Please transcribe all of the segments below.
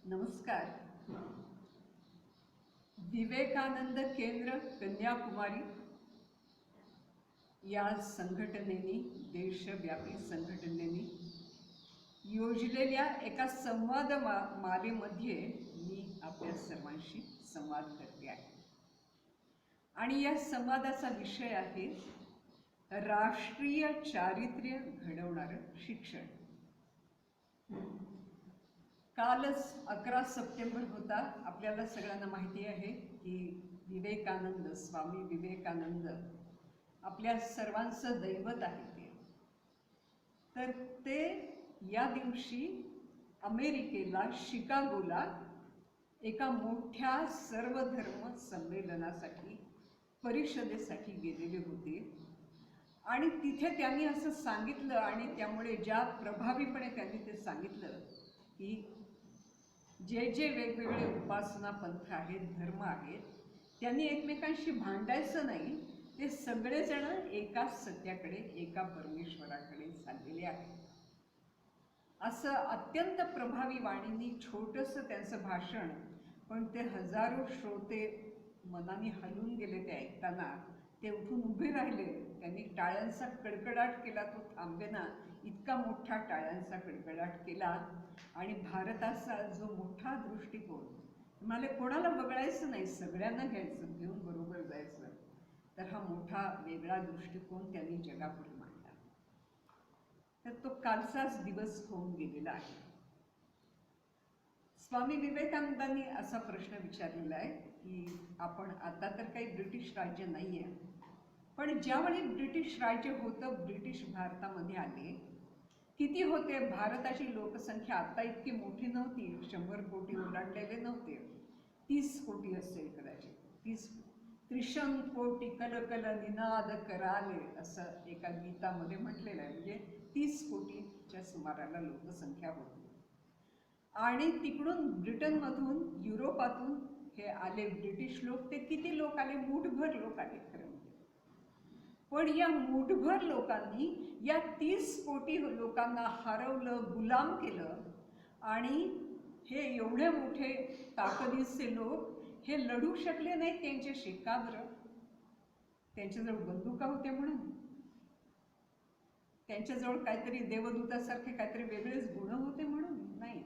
नमस्कार. विवेकानंद केंद्र कन्याकुमारी या संघटनेने, देशव्यापी संघटनेने योजलेल्या एका संवाद मालेमध्ये मी आपल्या सर्वांशी संवाद करते आहे. आणि या संवादाचा विषय आहे राष्ट्रीय चारित्र्य घडवणारं शिक्षण. कालच 11 सप्टेंबर होता. आपल्याला सगळ्यांना माहिती आहे की विवेकानंद, स्वामी विवेकानंद आपल्या सर्वांचं दैवत आहे ते. तर ते या दिवशी अमेरिकेला, शिकागोला एका मोठ्या सर्वधर्म संमेलनासाठी, परिषदेसाठी गेलेले होते. आणि तिथे त्यांनी असं सांगितलं, आणि त्यामुळे ज्या प्रभावीपणे त्यांनी ते सांगितलं की जे जे वेगवेगळे उपासना पंथ आहेत, धर्म आहेत, त्यांनी एकमेकांशी भांडायचं नाही. ते सगळेजण एकाच सत्याकडे, एका परमेश्वराकडे चाललेले आहेत. असं अत्यंत प्रभावी वाणीनी छोटंसं त्यांचं भाषण, पण ते हजारो श्रोते मनाने हलून गेले ते ऐकताना. ते उठून उभे राहिले. त्यांनी टाळ्यांचा कडकडाट केला, तो थांबेना इतका मोठा टाळ्यांचा कडकडाट केला. आणि भारताचा जो मोठा दृष्टिकोन, मला कोणाला बघायचं नाही, सगळ्यांना घ्यायचं, घेऊन बरोबर जायचं, तर हा मोठा वेगळा दृष्टिकोन त्यांनी जगापुढे मांडला. तर तो कालचाच दिवस होऊन गेलेला आहे. स्वामी विवेकानंदांनी असा प्रश्न विचारलेला आहे की आपण आता तर काही ब्रिटिश राज्य नाही आहे, पण ज्यावेळी ब्रिटिश राज्य होतं, ब्रिटिश भारतामध्ये आले, किती होते? भारताची लोकसंख्या आता इतकी मोठी नव्हती, 100 कोटी ओलांडलेले नव्हते, 30 कोटी असेल कदाचित. 30 त्रिशं कोटी कलकल निनाद कराले असं एका गीतामध्ये म्हटलेलं आहे. म्हणजे 30 कोटीच्या सुमाराला लोकसंख्या होती. आणि तिकडून ब्रिटनमधून, युरोपातून हे आले ब्रिटिश लोक. ते किती लोक आले? मूठभर लोक आले खरं म्हणजे. पण या मूठभर लोकांनी या 30 कोटी लोकांना हरवलं, गुलाम केलं. आणि हे एवढे मोठे ताकदीचे लोक हे लढू शकले नाही त्यांच्याशी. का बरं? त्यांच्याजवळ बंदुका होत्या म्हणून? त्यांच्याजवळ काहीतरी देवदूतासारखे काहीतरी वेगळेच गुण होते म्हणून? नाही.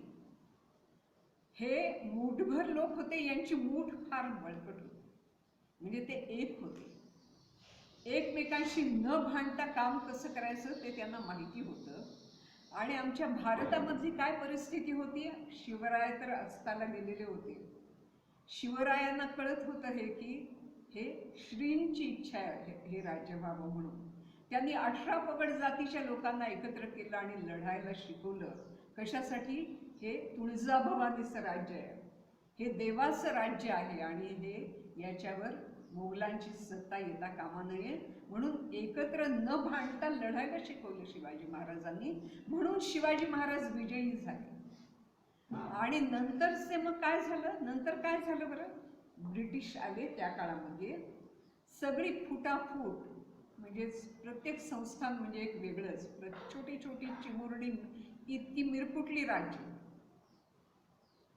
हे मूठभर लोक होते, यांची मूठ फार बळकट होती. म्हणजे ते एक होते. एकमेकांशी न भांडता काम कसं करायचं ते त्यांना माहिती होतं. आणि आमच्या भारतामधली काय परिस्थिती होती? शिवराय तर अस्ताला गेलेले होते. शिवरायांना कळत होतं हे की हे श्रींची इच्छा आहे हे राज्य व्हावं म्हणून. त्यांनी 18 पगड जातीच्या लोकांना एकत्र केलं आणि लढायला शिकवलं. कशासाठी? हे तुळजाभवानीचं राज्य आहे, हे देवाचं राज्य आहे, आणि हे याच्यावर मोगलांची सत्ता येता कामा नये म्हणून एकत्र न भांडता लढायला शिकवलं शिवाजी महाराजांनी. म्हणून शिवाजी महाराज विजयी झाले. आणि नंतरचे मग काय झालं? नंतर काय झालं बरं? ब्रिटिश आले त्या काळामध्ये. सगळी फुटाफूट, म्हणजे प्रत्येक संस्थान म्हणजे एक वेगळंच, छोटी छोटी चिमुरडी इतकी मिरपुटली राज्य.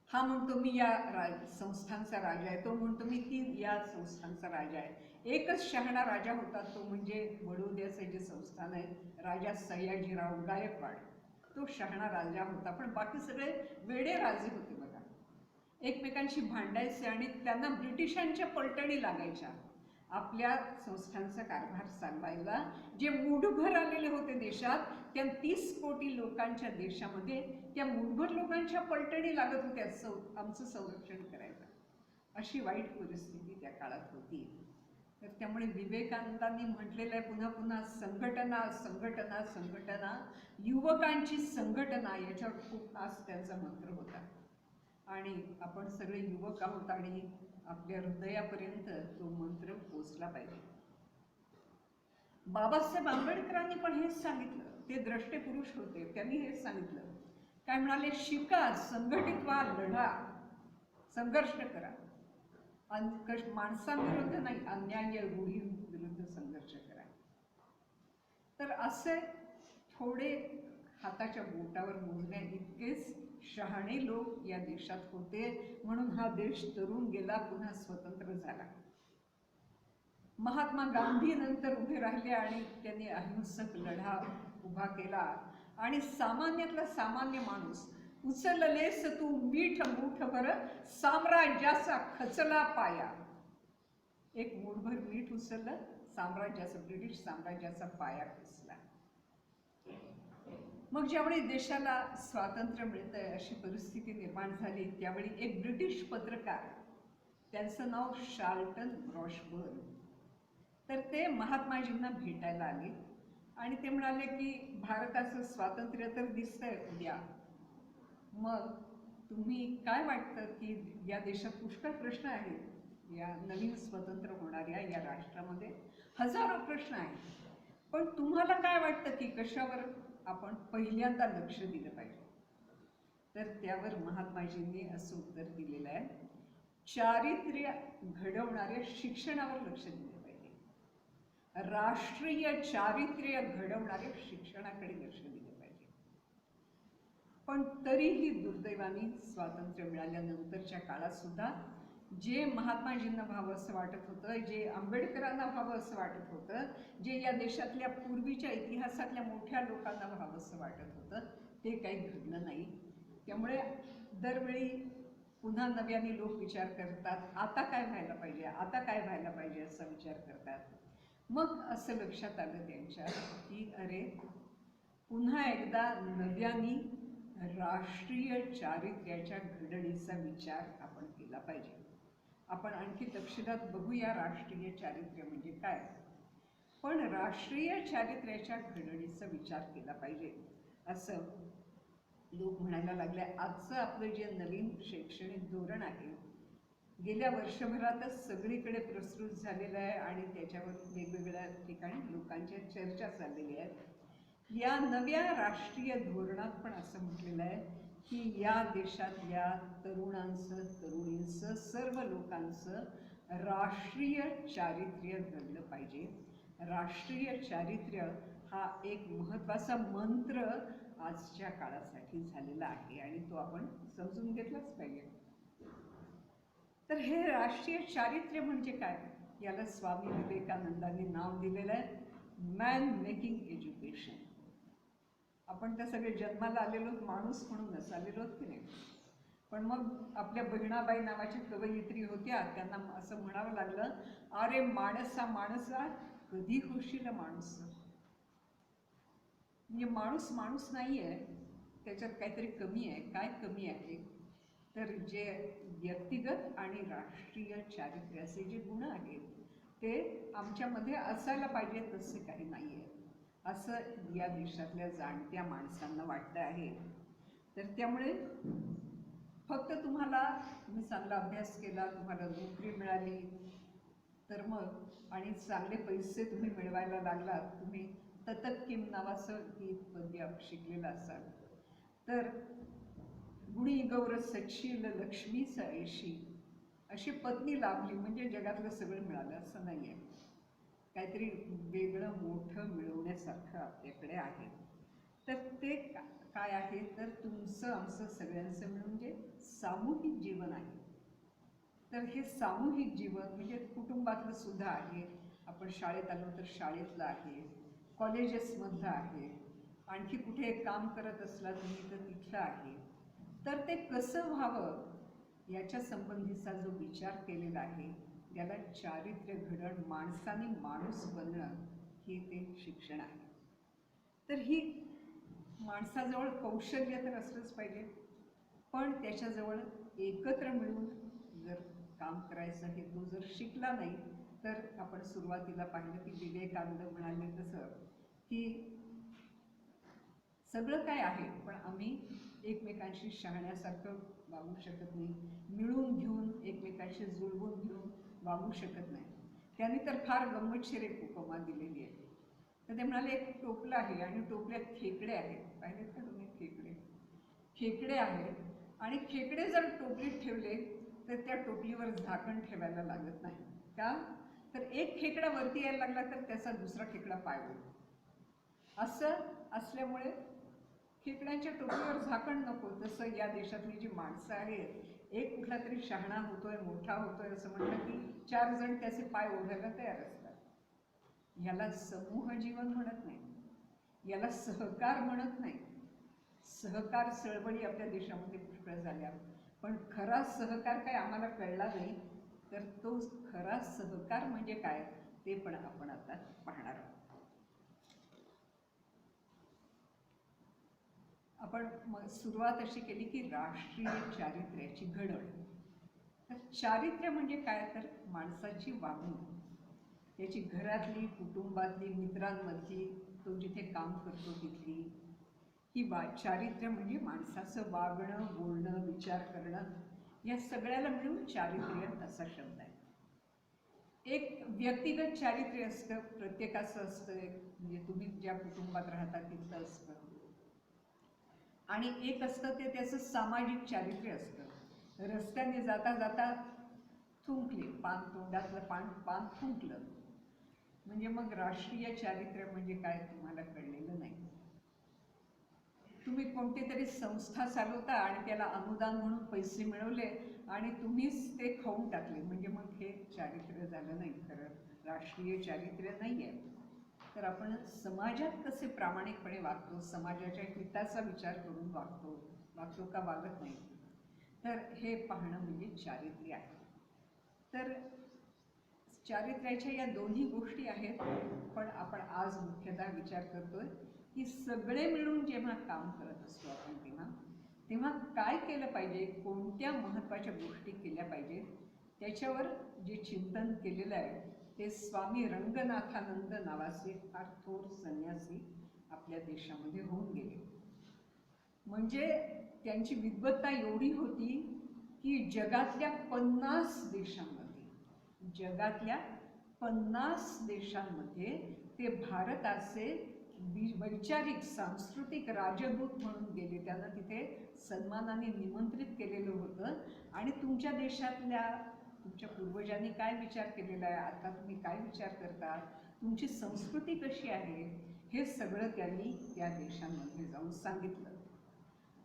हा म्हणतो मी या संस्थांचा राजा आहे, तो म्हणतो मी ती या संस्थांचा राजा आहे. एकच शहाणा राजा होता, तो म्हणजे बडोद्याचे जे संस्थान आहे, राजा सयाजीराव गायकवाड, तो शहाणा राजा होता. पण बाकी सगळे वेडे राजे होते बघा. एकमेकांशी भांडायचे आणि त्यांना ब्रिटिशांच्या पलटणी लागायच्या आपल्या संस्थांचा कारभार चालवायला. जे मूठभर आलेले होते देशात, त्या 30 कोटी लोकांच्या देशामध्ये त्या मूठभर लोकांच्या पलटणी लागत होत्या आमचं संरक्षण करायला. अशी वाईट परिस्थिती त्या काळात होती. तर त्यामुळे विवेकानंदांनी म्हटलेलं आहे पुन्हा पुन्हा, संघटना संघटना संघटना, युवकांची संघटना, याच्यावर खूप आज त्यांचा मंत्र होता. आणि आपण सगळे युवक आहोत आणि आपल्या हृदयापर्यंत तो मंत्र पोचला पाहिजे. बाबासाहेब आंबेडकरांनी पण हेच सांगितलं. ते द्रष्टे पुरुष होते, त्यांनी हेच सांगितलं. काय म्हणाले? शिका, संघटित व्हा, लढा, संघर्ष करा. माणसांविरुद्ध नाही, अन्याय रूढी विरुद्ध संघर्ष करा. तर असे थोडे हाताच्या बोटावर मोजण्या इतकेच शहाणे लोक या देशात होते, म्हणून हा देश तरुण गेला, पुन्हा स्वतंत्र झाला. महात्मा गांधी नंतर उभे राहिले आणि त्यांनी अहिंसक लढा उभा केला आणि सामान्यातला सामान्य माणूस, उचललेस तू मीठ मूठभर साम्राज्याचा खचला पाया. एक मूठभर मीठ उचललं, साम्राज्याचा, ब्रिटिश साम्राज्याचा पाया खचला. मग ज्यावेळी देशाला स्वातंत्र्य मिळतंय अशी परिस्थिती निर्माण झाली, त्यावेळी एक ब्रिटिश पत्रकार, त्यांचं नाव शार्लटन ब्रॉशबर्न, तर ते महात्माजींना भेटायला आले आणि ते म्हणाले की भारताचं स्वातंत्र्य तर दिसतंय उद्या, मग तुम्ही काय वाटतं की या देशात पुष्कळ प्रश्न आहेत, या नवीन स्वतंत्र होणाऱ्या या राष्ट्रामध्ये हजारो प्रश्न आहेत, पण तुम्हाला काय वाटतं की कशावर आपण पहिल्यांदा लक्ष दिलं पाहिजे? तर त्यावर महात्माजींनी असं उत्तर दिलेलं आहे, चारित्र्य घडवणाऱ्या शिक्षणावर लक्ष दिलं पाहिजे. राष्ट्रीय चारित्र्य घडवणाऱ्या शिक्षणाकडे लक्ष दिलं पाहिजे. पण तरीही दुर्दैवाने स्वातंत्र्य मिळाल्यानंतरच्या काळात सुद्धा जे महात्माजींना व्हावं असं वाटत होतं, जे आंबेडकरांना व्हावं असं वाटत होतं, जे या देशातल्या पूर्वीच्या इतिहासातल्या मोठ्या लोकांना व्हावं असं वाटत होतं, ते काही घडलं नाही. त्यामुळे दरवेळी पुन्हा नव्याने लोक विचार करतात, आता काय व्हायला पाहिजे, आता काय व्हायला पाहिजे असा विचार करतात. मग असं लक्षात आलं त्यांच्या की अरे, पुन्हा एकदा नव्याने राष्ट्रीय चारित्र्याच्या घडणीचा विचार आपण केला पाहिजे. आपण आणखी तपशिलात बघूया राष्ट्रीय चारित्र्य म्हणजे काय, पण राष्ट्रीय चारित्र्याच्या घडणीचा विचार केला पाहिजे असं लोक म्हणायला लागले. आजचं आपलं जे नवीन शैक्षणिक धोरण आहे, गेल्या वर्षभरातच सगळीकडे प्रस्तुत झालेलं आहे आणि त्याच्यावर वेगवेगळ्या ठिकाणी लोकांच्या चर्चा चाललेल्या आहेत. या नव्या राष्ट्रीय धोरणात पण असं म्हटलेलं आहे की या देशातल्या तरुणांचं, तरुणींचं, सर्व लोकांचं राष्ट्रीय चारित्र्य घडलं पाहिजे. राष्ट्रीय चारित्र्य हा एक महत्त्वाचा मंत्र आजच्या काळासाठी झालेला आहे आणि तो आपण समजून घेतलाच पाहिजे. तर हे राष्ट्रीय चारित्र्य म्हणजे काय, याला स्वामी विवेकानंदांनी नाव दिलेलं आहे मॅन मेकिंग एज्युकेशन. आपण त्या सगळे जन्माला आलेलो माणूस म्हणूनच आलेलो की नाही, पण मग आपल्या बहिणाबाई नावाच्या कवयित्री होत्या, त्यांना असं म्हणावं लागलं, अरे माणसा माणसा कधी होशील माणूस. म्हणजे माणूस माणूस नाही आहे, त्याच्यात काहीतरी कमी आहे. काय कमी आहे तर जे व्यक्तिगत आणि राष्ट्रीय चारित्र्याचे जे गुण आहेत ते आमच्यामध्ये असायला पाहिजे, तसे काही नाही आहे असं या देशातल्या जाणत्या माणसांना वाटतं आहे. तर त्यामुळे फक्त तुम्हाला, तुम्ही चांगला अभ्यास केला, तुम्हाला नोकरी मिळाली तर मग, आणि चांगले पैसे तुम्ही मिळवायला लागलात, तुम्ही ततक किम नावाचं गीत पद्य शिकलेलं असाल तर गुणी गौर सच्शील लक्ष्मीचं ऐशी अशी पत्नी लाभली म्हणजे जगातलं सगळं मिळालं असं नाही आहे. काहीतरी वेगळं मोठं मिळवण्यासारखं आपल्याकडे आहे. तर ते काय आहे तर तुमचं आमचं सगळ्यांचं मिळून जे सामूहिक जीवन आहे. तर हे सामूहिक जीवन म्हणजे कुटुंबातलं सुद्धा आहे, आपण शाळेत आलो तर शाळेतलं आहे, कॉलेजेसमधलं आहे, आणखी कुठे काम करत असला तुम्ही तर तिथलं आहे. तर ते कसं व्हावं याच्या संबंधीचा जो विचार केलेला आहे याला चारित्र्य घडण, माणसाने माणूस बनणं हे ते शिक्षण आहे. तर ही माणसाजवळ कौशल्य तर असलंच पाहिजे, पण त्याच्याजवळ एकत्र मिळून जर काम करायचं हे तो जर शिकला नाही तर आपण सुरुवातीला पाहिलं की विवेकानंद म्हणाले तसं की सगळं काय आहे पण आम्ही एकमेकांशी शहाण्यासारखं वागू शकत नाही, मिळून घेऊन एकमेकांशी जुळवून घेऊन वागू शकत नाही. त्यांनी तर फार गंमतशीर एक उपमा दिलेली आहे. तर ते म्हणाले एक टोपलं आहे आणि टोपल्यात खेकडे आहेत. पाहिलेत का तुम्ही खेकडे? खेकडे आहेत आणि खेकडे जर टोपलीत ठेवले तर त्या टोपलीवर झाकण ठेवायला लागत नाही का, तर एक खेकडा वरती यायला लागला तर त्याचा दुसरा खेकडा पाय ओढतो. असं असल्यामुळे खेकड्यांच्या टोपीवर झाकण नको, तसं या देशातली जी माणसं आहेत, एक कुठला तरी शहाणा होतोय, मोठा होतोय असं म्हटलं की 4 जण त्याचे पाय ओढायला तयार असतात. याला समूह जीवन म्हणत नाही, याला सहकार म्हणत नाही. सहकार चळवळी आपल्या देशामध्ये पुष्कळ झाल्या, पण खरा सहकार काय आम्हाला कळला नाही. तर तो खरा सहकार म्हणजे काय ते पण आपण आता पाहणार आहोत. आपण सुरुवात अशी केली की राष्ट्रीय चारित्र्याची घडण. तर चारित्र्य म्हणजे काय, तर माणसाची वागणूक, त्याची घरातली, कुटुंबातली, मित्रांमधली, तो जिथे काम करतो तिथली ही चारित्र्य म्हणजे माणसाचं वागणं, बोलणं, विचार करणं, या सगळ्याला मिळून चारित्र्य असा शब्द आहे. एक व्यक्तिगत चारित्र्य असतं, प्रत्येकाचं असतं, म्हणजे तुम्ही ज्या कुटुंबात राहता तिथलं असतं. आणि एक असतं ते त्याचं सामाजिक चारित्र्य असतं. रस्त्याने जाता जाता थुंकले, पान तोंडातलं पान थुंकलं म्हणजे मग राष्ट्रीय चारित्र्य म्हणजे काय तुम्हाला कळलेलं नाही. तुम्ही कोणती तरी संस्था चालवता आणि त्याला अनुदान म्हणून पैसे मिळवले आणि तुम्हीच ते खाऊन टाकले म्हणजे मग हे चारित्र्य झालं नाही, खरं राष्ट्रीय चारित्र्य नाही आहे. तर आपण समाजात कसे प्रामाणिकपणे वागतो, समाजाच्या हिताचा विचार करून वागतो का वागत नाही, तर हे पाहणं म्हणजे चारित्र्य आहे. तर चारित्र्याच्या या दोन्ही गोष्टी आहेत, पण आपण आज मुख्यतः विचार करतोय की सगळे मिळून जेव्हा काम करत असतो आपण तेव्हा काय केलं पाहिजे, कोणत्या महत्त्वाच्या गोष्टी केल्या पाहिजेत, त्याच्यावर जे चिंतन केलेलं आहे ते स्वामी रंगनाथानंद नावाचे फार थोर संन्यासी आपल्या देशामध्ये होऊन गेले. म्हणजे त्यांची विद्वत्ता एवढी होती की जगातल्या 50 देशांमध्ये ते भारताचे वैचारिक सांस्कृतिक राजदूत म्हणून गेले. त्यांना तिथे सन्मानाने निमंत्रित केलेलं होतं आणि तुमच्या देशातल्या तुमच्या पूर्वजांनी काय विचार केलेला आहे, आता तुम्ही काय विचार करता, तुमची संस्कृती कशी आहे, हे सगळं त्यांनी त्या देशांमध्ये जाऊन सांगितलं.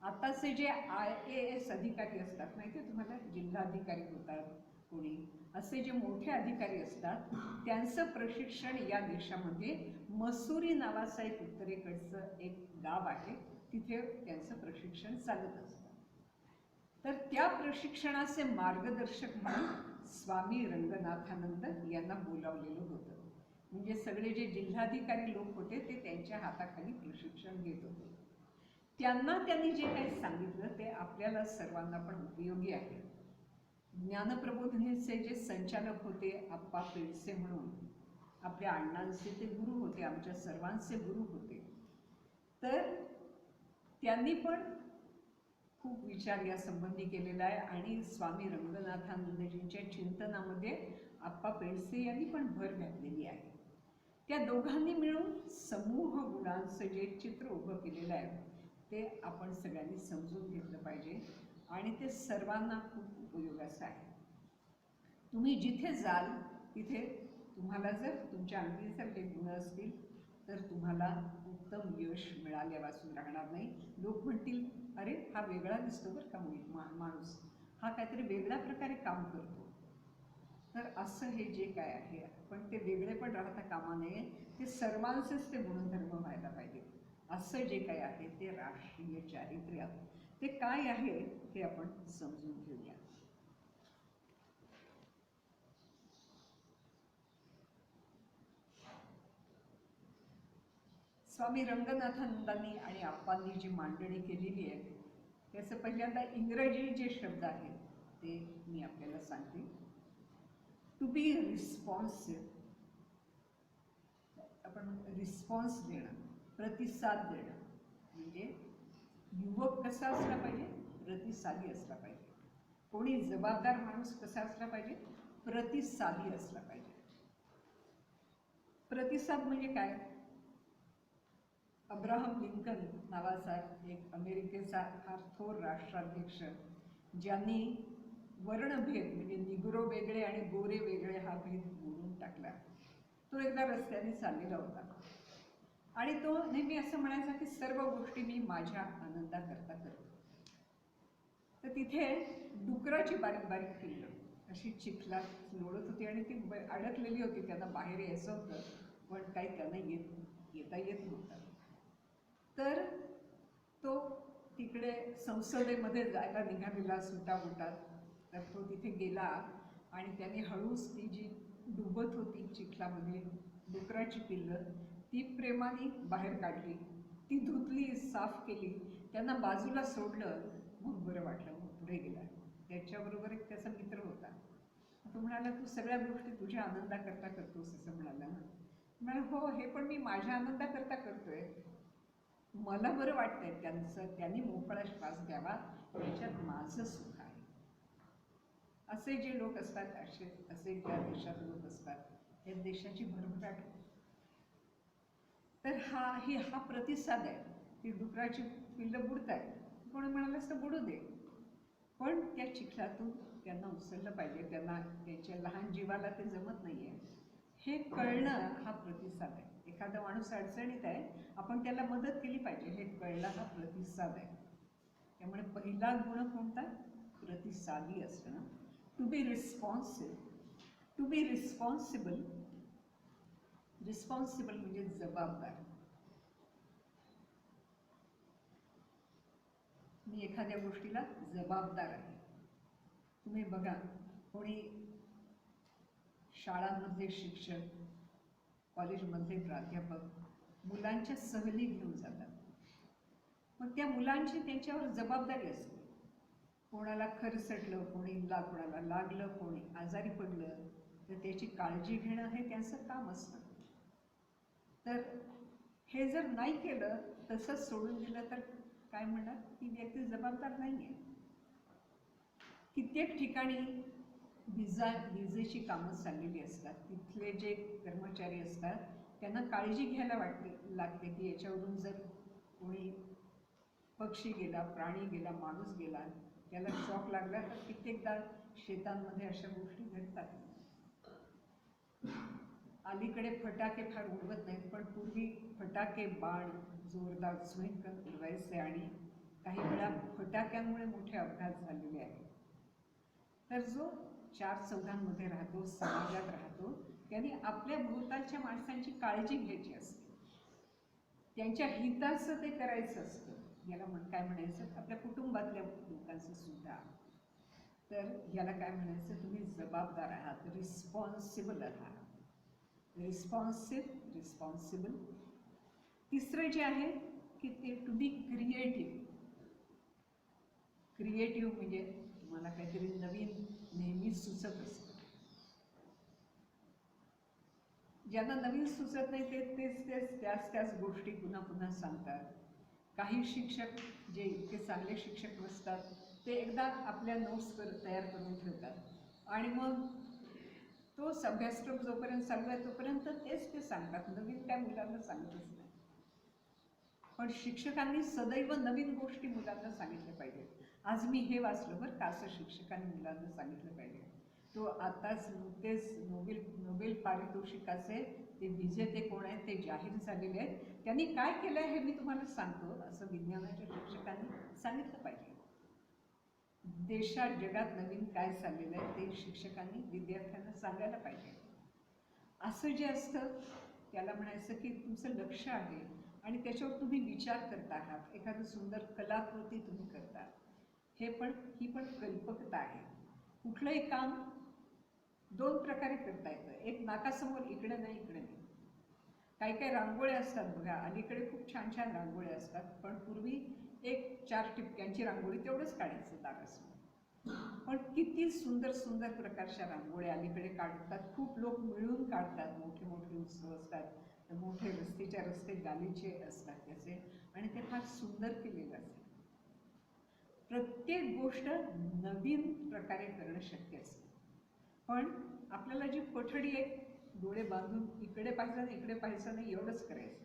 आताचे जे IAS अधिकारी असतात माहिती आहे तुम्हाला, जिल्हाधिकारी होतात कोणी, असे जे मोठे अधिकारी असतात त्यांचं प्रशिक्षण या देशामध्ये मसुरी नावाचं एक उत्तरेकडचं एक गाव आहे, तिथे त्यांचं प्रशिक्षण चालत असतं. तर त्या प्रशिक्षणाचे मार्गदर्शक म्हणून स्वामी रंगनाथानंद यांना बोलावलेलं होतं. म्हणजे सगळे जे जिल्हाधिकारी लोक होते ते त्यांच्या हाताखाली प्रशिक्षण घेत होते. त्यांनी जे काही सांगितलं ते आपल्याला सर्वांना पण उपयोगी आहे. ज्ञानप्रबोधिनीचे जे संचालक होते आप्पा पेडसे म्हणून, आपल्या अण्णांचे ते गुरु होते, आमच्या सर्वांचे गुरु होते. तर त्यांनी पण खूप विचार या संबंधी केलेला आहे आणि स्वामी रंगनाथानंदजींच्या चिंतनामध्ये आप्पा पेडसे यांनी पण भर घातलेली आहे. त्या दोघांनी मिळून समूह गुणांचं जे चित्र उभं केलेलं आहे ते आपण सगळ्यांनी समजून घेतलं पाहिजे आणि ते सर्वांना खूप उपयोगाचं आहे. तुम्ही जिथे जाल तिथे तुम्हाला जर तुमच्या अंगी जर काही गुण असतील तर तुम्हाला उत्तम यश मिळाल्यापासून राहणार नाही. लोक म्हणतील अरे हा वेगळा दिसतो बरं का माणूस, हा काहीतरी वेगळ्या प्रकारे काम करतो. तर असं हे जे काय आहे पण ते वेगळे पण राहता कामा नये, ते सर्वांचेच ते गुणधर्म व्हायला पाहिजे. असं जे काय आहे ते राष्ट्रीय चारित्र्य, ते काय आहे हे आपण समजून घेऊया. स्वामी रंगनाथानंदांनी आणि आप्पांनी जी मांडणी केलेली आहे त्याचं पहिल्यांदा इंग्रजी जे शब्द आहेत ते मी आपल्याला सांगते. टू बी रिस्पॉन्सिव्ह, आपण रिस्पॉन्स देणं, प्रतिसाद देणं, म्हणजे युवक कसा असला पाहिजे, प्रतिसादी असला पाहिजे. कोणी जबाबदार माणूस कसा असला पाहिजे, प्रतिसादी असला पाहिजे. प्रतिसाद म्हणजे काय, अब्राहम लिंकन नावाचा एक अमेरिकेचा फार थोर राष्ट्राध्यक्ष, ज्यांनी वर्णभेद म्हणजे निग्रो वेगळे आणि गोरे वेगळे हा भेद बोलून टाकला, तो एकदा रस्त्याने चाललेला होता आणि तो नेहमी असं म्हणायचा की सर्व गोष्टी मी माझ्या आनंदाकरता करतो. तर तिथे डुकराची बारीक बारीक पिल्लं अशी चिखलात लोळत होती आणि ती अडकलेली होती. त्यांना बाहेर यायचं होतं, पण काही त्यांना येता येत नव्हतं. तर तो तिकडे संसदेमध्ये जायला निघालेला सुटाबुटात. तर तो तिथे गेला आणि त्याने हळूच ती जी डुबत होती चिखलामध्ये डुकराची पिल्लं ती प्रेमाने बाहेर काढली, ती धुतली, साफ केली, त्यांना बाजूला सोडलं. मग बरं वाटलं. मग पुढे गेला. त्याच्याबरोबर एक त्याचा मित्र होता. तो म्हणाला, तू सगळ्या गोष्टी तुझ्या आनंदाकरता करतोस असं म्हणाला ना. म्हणाला, हो, हे पण मी माझ्या आनंदाकरता करतोय. मला बरं वाटतंय त्यांनी मोकळा श्वास घ्यावा, याच्यात माझं सुख आहे. असे जे लोक असतात, असे ज्या देशात लोक असतात, या देशाची भरभराट होते. तर हा प्रतिसाद आहे. ती डुकराची पिल्लं बुडतायत, कोणी म्हणालं असतं बुडू दे, पण त्या चिखलातून त्यांना उचललं पाहिजे. त्यांना त्यांच्या लहान जीवाला ते जमत नाहीये हे कळणं हा प्रतिसाद आहे. एखादा माणूस अडचणीत आहे, आपण त्याला मदत केली पाहिजे हे कळणं हा प्रतिसाद आहे. त्यामुळे पहिला गुण कोणता? प्रतिसादी असणं. To be responsible. रिस्पॉन्सिबल म्हणजे जबाबदार. मी एखाद्या गोष्टीला जबाबदार आहे. तुम्ही बघा, कोणी शाळांमधले शिक्षक, कॉलेजमधले प्राध्यापक मुलांच्या सहली घेऊन जातात. मग त्या मुलांची त्यांच्यावर जबाबदारी असते. कोणाला खरचटलं, कोणाला लागलं, कोणी आजारी पडलं, तर त्याची काळजी घेणं हे त्यांचं काम असतं. तर हे जर नाही केलं, तसंच सोडून दिलं, तर काय म्हणणार, ती व्यक्ती जबाबदार नाही आहे. कित्येक ठिकाणी विजेची कामं चाललेली असतात. तिथले जे कर्मचारी असतात त्यांना काळजी घ्यायला लागते की याच्यावरून जर कोणी पक्षी गेला, प्राणी गेला, माणूस गेला, त्याला शॉक लागला, तर कित्येकदा शेतांमध्ये अशा गोष्टी घडतात. अलीकडे फटाके फार उडवत नाहीत, पण पूर्वी फटाके, बाण जोरदार झुळकन उडवायचे आणि काही वेळा फटाक्यांमुळे मोठे अपघात झालेले आहेत. तर जो चार चौघांमध्ये राहतो, समाजात राहतो, त्यांनी आपल्या भोवतालच्या माणसांची काळजी घ्यायची असते. त्यांच्या हिताचं ते करायचं असतं. याला काय म्हणायचं, आपल्या कुटुंबातल्या लोकांचं सुद्धा. तर याला काय म्हणायचं, तुम्ही जबाबदार आहात, रिस्पॉन्सिबल आहात. रिस्पॉन्सिबल. तिसरं जे आहे की ते टू बी क्रिएटिव्ह. क्रिएटिव्ह म्हणजे तुम्हाला काहीतरी नवीन नेहमी सुचत असतं. ज्यांना नवीन सुचत नाही ते त्याच गोष्टी पुन्हा पुन्हा सांगतात. काही शिक्षक जे इतके चांगले शिक्षक नसतात, ते एकदा आपल्या नोट्स तयार करून ठेवतात आणि मग तोच अभ्यासक्रम जोपर्यंत चालू आहे तोपर्यंत तेच ते सांगतात, नवीन काय मुलांना सांगतच नाही. पण शिक्षकांनी सदैव नवीन गोष्टी मुलांना सांगितल्या पाहिजेत. आज मी हे वाचलं बरं का, असं शिक्षकांनी मुलांना सांगितलं पाहिजे. तो आताच नुकतेच नोबेल पारितोषिकाचे ते विजेते कोण आहेत ते जाहीर झालेले आहेत. त्यांनी काय केलं हे मी तुम्हाला सांगतो, असं विज्ञानाच्या शिक्षकांनी सांगितलं पाहिजे. देशात जगात नवीन काय चाललेलं आहे ते शिक्षकांनी विद्यार्थ्यांना सांगायला पाहिजे. असं जे असतं त्याला म्हणायचं की तुमचं लक्ष आहे आणि त्याच्यावर तुम्ही विचार करता आहात, एखादं सुंदर कलाकृती तुम्ही करता. ही पण कल्पकता आहे. कुठलंही काम दोन प्रकारे करता येतं. एक नाकासमोर, इकडे नाही इकडे नाही. काही रांगोळ्या असतात बघा, अलीकडे खूप छान छान रांगोळ्या असतात, पण पूर्वी एक 4 टिपक्यांची रांगोळी तेवढंच काढायचं दारासमोर. पण किती सुंदर सुंदर प्रकारच्या रांगोळ्या अलीकडे काढतात. खूप लोक मिळून काढतात. मोठे मोठे उत्सव असतात, मोठे रस्ते गालीचे असतात त्याचे, आणि ते फार सुंदर केलेलं असतं. प्रत्येक गोष्ट नवीन प्रकारे करणं शक्य असतं. पण आपल्याला जी कोठडी आहे, डोळे बांधून इकडे पाहायचं नाही इकडे पाहायचं नाही एवढंच करायचं,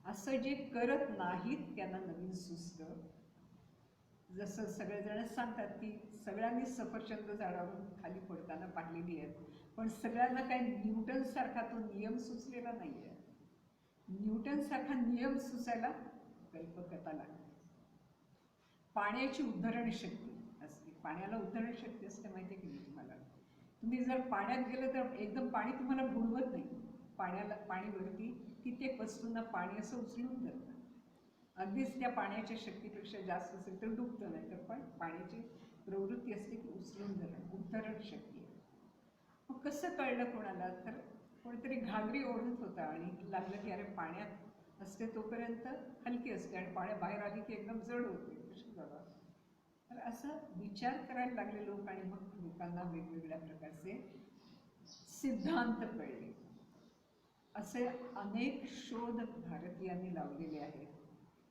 असं जे करत नाहीत त्यांना नवीन सुचतं. जसं सगळेजण सांगतात की सगळ्यांनी सफरचंद झाडावरून खाली पडताना पाहिलेली आहेत, पण सगळ्यांना काही न्यूटन सारखा तो नियम सुचलेला नाही आहे. न्यूटन सारखा नियम सुचायला कल्पकता लागते. पाण्याची उद्धरण शक्ती असते. पाण्याला उद्धरण शक्ती असते माहिती आहे की नाही तुम्हाला? तुम्ही जर पाण्यात गेलं तर एकदम पाणी तुम्हाला बुडवत नाही. पाणी वरती कित्येक वस्तूंना पाणी असं उचलून धरतं. अगदीच त्या पाण्याच्या शक्तीपेक्षा जास्त असेल तर डुबतं, नाही तर पण पाण्याची प्रवृत्ती असते की उचलून धरण, उद्धरण शक्ती आहे. मग कसं कळलं कोणाला? तर कोणीतरी घागरी ओढत होता आणि लागलं की अरे पाण्यात असते तोपर्यंत हलकी असते आणि पाण्या बाहेर आली की एकदम जड होते. कशी बाबा? तर असं विचार करायला लागले लोक आणि मग लोकांना वेगवेगळ्या प्रकारचे सिद्धांत कळले. असे अनेक शोध भारतीयांनी लावलेले आहेत,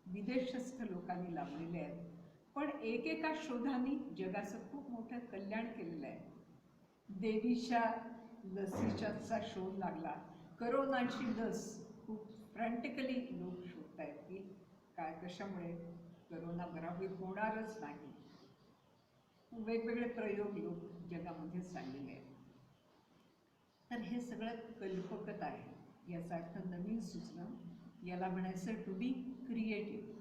विदेशस्थ लोकांनी लावलेले आहेत. पण एकेका शोधांनी जगाचं खूप मोठं कल्याण केलेलं आहे. देवीच्या लसीचा शोध लागला. करोनाची लस खूप फ्रँटिकली लोक शोधतायत की काय कशामुळे करोना बरा होणारच नाही. वेगवेगळे प्रयोग लोक जगामध्ये चाललेले आहेत. तर हे सगळं कल्पकता आहे. याचा अर्थ नवीन सुचणं. याला म्हणायचं टू बी क्रिएटिव्ह.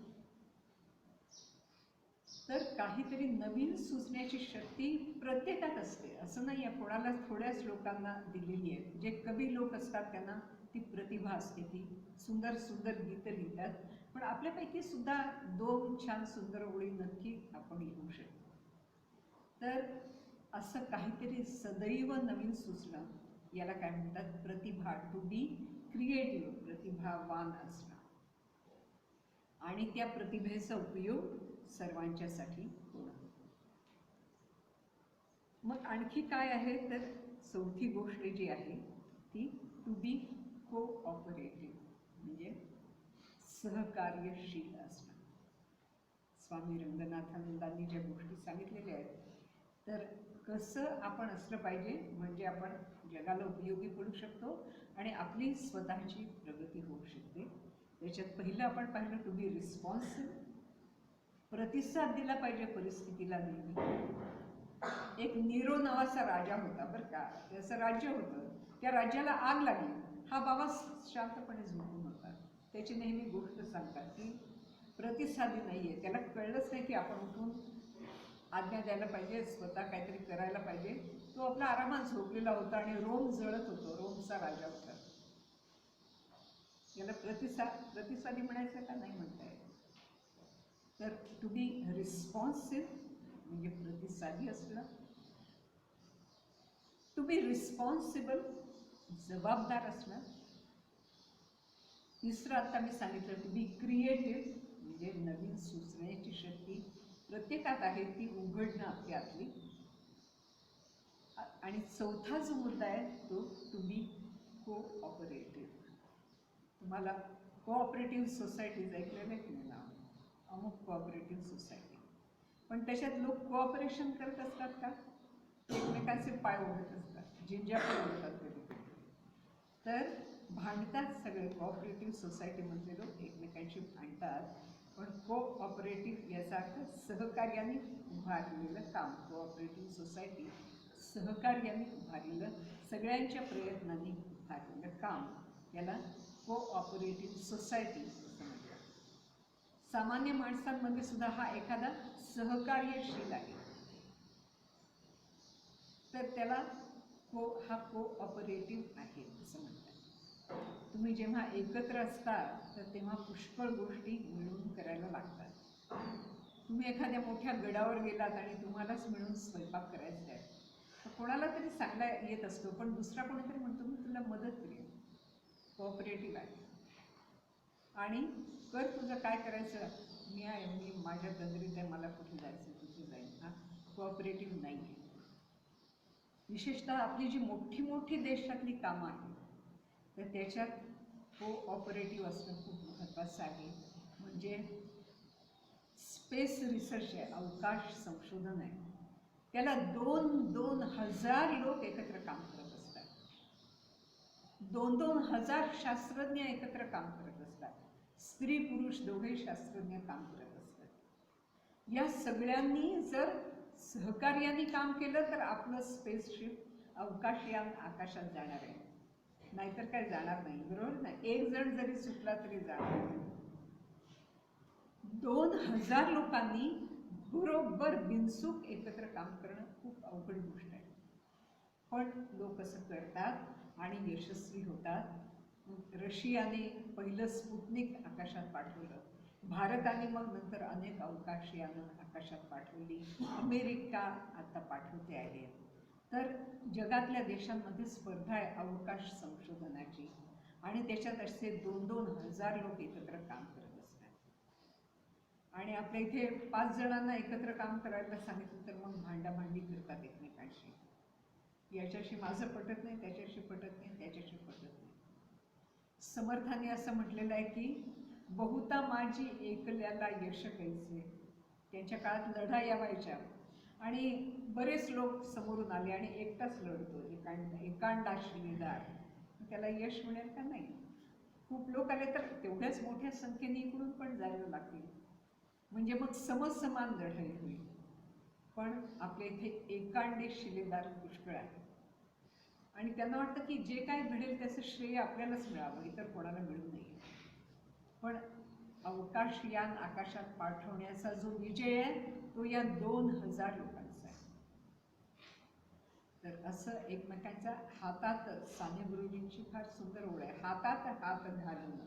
तर काहीतरी नवीन सुचण्याची शक्ती प्रत्येकात असते. असं नाही आहे कोणाला थोड्याच लोकांना दिलेली आहे. जे कवी लोक असतात त्यांना ती प्रतिभा असते, ती सुंदर सुंदर गीतं लिहितात. पण आपल्यापैकी सुद्धा 2 छान सुंदर ओळी नक्की आपण लिहू शकतो. तर असं काहीतरी सदैव नवीन सुचणं याला काय म्हणतात? प्रतिभा. टू बी क्रिएटिव्ह, प्रतिभावान असणं. आणि त्या प्रतिभेचा उपयोग सर्वांच्यासाठी होणं. मग आणखी काय आहे? तर चौथी गोष्ट जी आहे ती टू बी कोऑपरेटिव्ह, म्हणजे सहकार्यशील असणं. स्वामी रंगनाथानंदांनी ज्या गोष्टी सांगितलेल्या आहेत, तर कसं आपण असलं पाहिजे म्हणजे आपण जगाला उपयोगी पडू शकतो आणि आपली स्वतःची प्रगती होऊ शकते. त्याच्यात पहिलं आपण पाहिलं टू बी रिस्पॉन्सिबल. प्रतिसाद दिला पाहिजे परिस्थितीला नेहमी. एक नीरो नावाचा राजा होता बरं का. त्याचं राज्य होतं. त्या राज्याला आग लागली. हा बाबा शांतपणे झोपून होता. त्याची नेहमी गोष्ट सांगतात की प्रतिसादी नाहीये. त्याला कळलंच नाही की आपण उठून आज्ञा द्यायला पाहिजे, स्वतः काहीतरी करायला पाहिजे. तो आपला आरामात झोपलेला होता आणि रोम जळत होतो. रोमचा राजा होता. याला प्रतिसादी म्हणायचं का नाही म्हणता येत. तर टू बी रिस्पॉन्सिव्ह म्हणजे प्रतिसादी असणं. टू बी रिस्पॉन्सिबल जबाबदार असणं. तिसरं आता मी सांगितलं टू बी क्रिएटिव्ह म्हणजे नवीन सुचण्याची शक्ती प्रत्येकात आहे, ती उघडणं आपली आतली. आणि चौथा जो मुद्दा आहे तो टू बी कोऑपरेटिव्ह. तुम्हाला कोऑपरेटिव्ह सोसायटीज ऐकलेलं आहे की नाही नाव? अमुक कोऑपरेटिव्ह सोसायटी. पण त्याच्यात लोक कोऑपरेशन करत असतात का? एकमेकांचे पाय ओढत असतात, जिंजाळ ओढतात कधी. तर भांडतात सगळे. कोऑपरेटिव्ह सोसायटीमधले लोक एकमेकांशी भांडतात. पण कोऑपरेटिव्ह याचा अर्थ सहकार्याने उभारलेलं काम. कोऑपरेटिव्ह सोसायटी सहकार्याने उभारलेलं, सगळ्यांच्या प्रयत्नांनी उभारलेलं काम, याला कोऑपरेटिव्ह सोसायटी असं म्हणतात. सामान्य माणसांमध्ये सुद्धा हा एखादा सहकार्यशील आहे, तर त्याला हा कोऑपरेटिव्ह आहे असं म्हणतात. तुम्ही जेव्हा एकत्र असता तर तेव्हा पुष्कळ गोष्टी मिळून करायला लागतात. तुम्ही एखाद्या मोठ्या गडावर गेलात आणि तुम्हालाच मिळून स्वयंपाक करायचा आहे, तर कोणाला तरी चांगला येत असतो, पण दुसरा कोणीतरी म्हणतो मी तुला मदत करेन. कोऑपरेटिव्ह आहे. आणि कर तुझं काय करायचं, मी आहे, मी माझ्या तंद्रीत आहे, मला कुठे जायचं तिथे जाईन. हा कोऑपरेटिव्ह नाही आहे. विशेषतः आपली जी मोठी मोठी देशातली कामं आहेत तर त्याच्यात कोऑपरेटिव्ह असणं खूप महत्त्वाचं आहे. म्हणजे स्पेस रिसर्च आहे, अवकाश संशोधन आहे, त्याला 2,000 लोक एकत्र काम करत असतात. 2,000 शास्त्रज्ञ एकत्र काम करत असतात. स्त्री पुरुष दोघे शास्त्रज्ञ काम करत असतात. या सगळ्यांनी जर सहकार्याने काम केलं तर आपलं स्पेसशिप अवकाशयान आकाशात जाणार आहे. नाहीतर काय जाणार नाही, बरोबर ना. एक जण जरी चुकला तरी जाणार नाही. 2000 लोकांनी बरोबर बिनचूक एकत्र काम करणं खूप अवघड गोष्ट आहे, पण लोक असं करतात आणि यशस्वी होतात. रशियाने पहिलं स्पुटनिक आकाशात पाठवलं, भारताने मग नंतर अनेक अवकाशयानं आकाशात पाठवली, अमेरिका आता पाठवते आहे. तर जगातल्या देशांमध्ये स्पर्धा आहे अवकाश संशोधनाची, आणि त्याच्यात असे 2,000 लोक एकत्र काम करत असतात. आणि आपल्या इथे 5 जणांना एकत्र काम करायला सांगितलं तर मग भांडाभांडी करतात एकमेकांशी. याच्याशी माझं पटत नाही, त्याच्याशी पटत नाही, त्याच्याशी पटत नाही. समर्थाने असं म्हटलेलं आहे की बहुता माझी एकल्याला यश कैसे. त्यांच्या काळात लढाया व्हायच्या आणि बरेच लोक समोरून आले आणि एकटाच लढतो, एकांडा शिलेदार, त्याला यश मिळेल का नाही. खूप लोक आले तर तेवढ्याच मोठ्या संख्येने इकडून पण जायला लागतील, म्हणजे मग समसमान लढाई होईल. पण आपल्या इथे एकांडे शिलेदार पुष्कळ आहे आणि त्यांना वाटतं की जे काय घडेल त्याचं श्रेय आपल्यालाच मिळावं, इतर कोणाला मिळू नये. पण अवकाशयान आकाशात पाठवण्याचा जो विजय आहे तो या 2000 लोकांचा आहे. तर असं एकमेकांच्या हातात, साने गुरुजींची फार सुंदर ओळ आहे, हातात हात घालून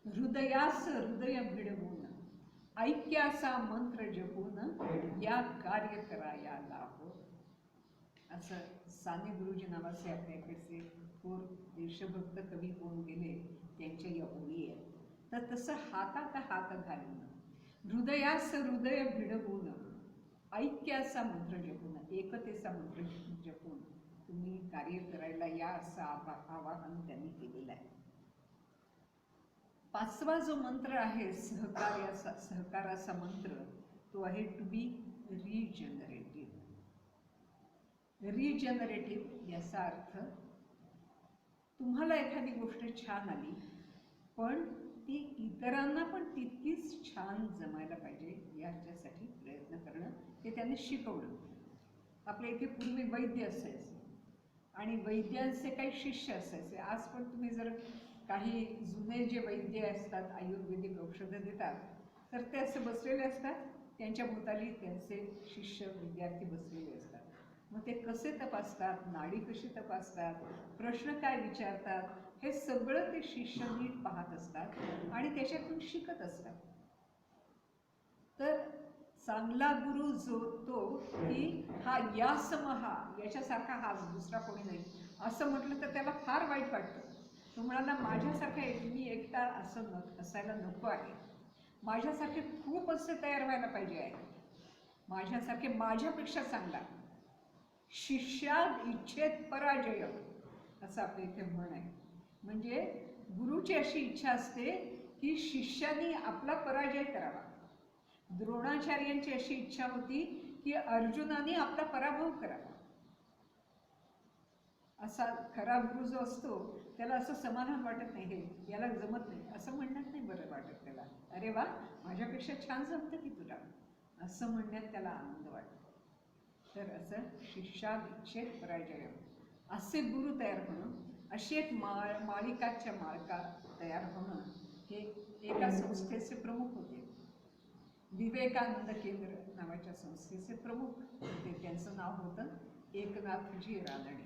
हृदयास हृदय भिडवून ऐक्याचा मंत्र जपून या कार्य कराया लाभो. असं साने गुरुजी नावाचे आपल्याकडचे थोर देशभक्त कवी होऊन गेले, त्यांच्या या ओळी आहेत. तर तसं हातात हात घालून हृदयास हृदय भिडवून ऐक्याचा मंत्र जपून, एकतेचा मंत्र जपून तुम्ही कार्य करायला या, असं आवाहन त्यांनी केलेलं आहे. 5वा जो मंत्र आहे सहकाराचा मंत्र, तो आहे टू बी रिजनरेटिव्ह. रिजनरेटिव्ह याचा अर्थ तुम्हाला एखादी गोष्ट छान आली पण ती इतरांना पण तितकीच छान जमायला पाहिजे, याच्यासाठी प्रयत्न करणं, हे त्यांनी शिकवलं. आपल्या इथे पूर्वी वैद्य असायचे आणि वैद्यांचे काही शिष्य असायचे. आज पण तुम्ही जर काही जुने जे वैद्य असतात, आयुर्वेदिक औषधं देतात, तर ते असे बसलेले असतात, त्यांच्या भोवताली त्यांचे शिष्य विद्यार्थी बसलेले असतात. मग ते कसे तपासतात, नाडी कशी तपासतात, प्रश्न काय विचारतात, हे सगळं ते शिष्य नीट पाहत असतात आणि त्याच्यातून शिकत असतात. तर चांगला गुरु जो तो की हा या समहा, याच्यासारखा हा दुसरा कोणी नाही, असं म्हटलं तर त्याला फार वाईट वाटतं. तो म्हणाला माझ्यासारखा मी एकटा असं असायला नको आहे, माझ्यासारखे खूप असे तयार व्हायला पाहिजे आहे, माझ्यासारखे माझ्यापेक्षा चांगला. शिष्यात इच्छेत पराजय, असं आपल्या इथे म्हण आहे. म्हणजे गुरुची अशी इच्छा असते की शिष्याने आपला पराजय करावा. द्रोणाचार्यांची अशी इच्छा होती की अर्जुनाने आपला पराभव करावा. असा खरा गुरु जो असतो त्याला असं समाधान वाटत नाही, हे याला जमत नाही असं म्हणण्यात नाही बरं वाटत त्याला. अरे वा, माझ्यापेक्षा छान जमतं की तुला, असं म्हणण्यात त्याला आनंद वाटतो. तर असं शिष्यात इच्छेत पराजय, असे गुरु तयार होणं, अशी एक माळिकाच्या माळका तयार होणं, हे एका संस्थेचे प्रमुख होते. विवेकानंद केंद्र नावाच्या संस्थेचे प्रमुख होते. त्यांचं नाव होतं एकनाथजी रानडे.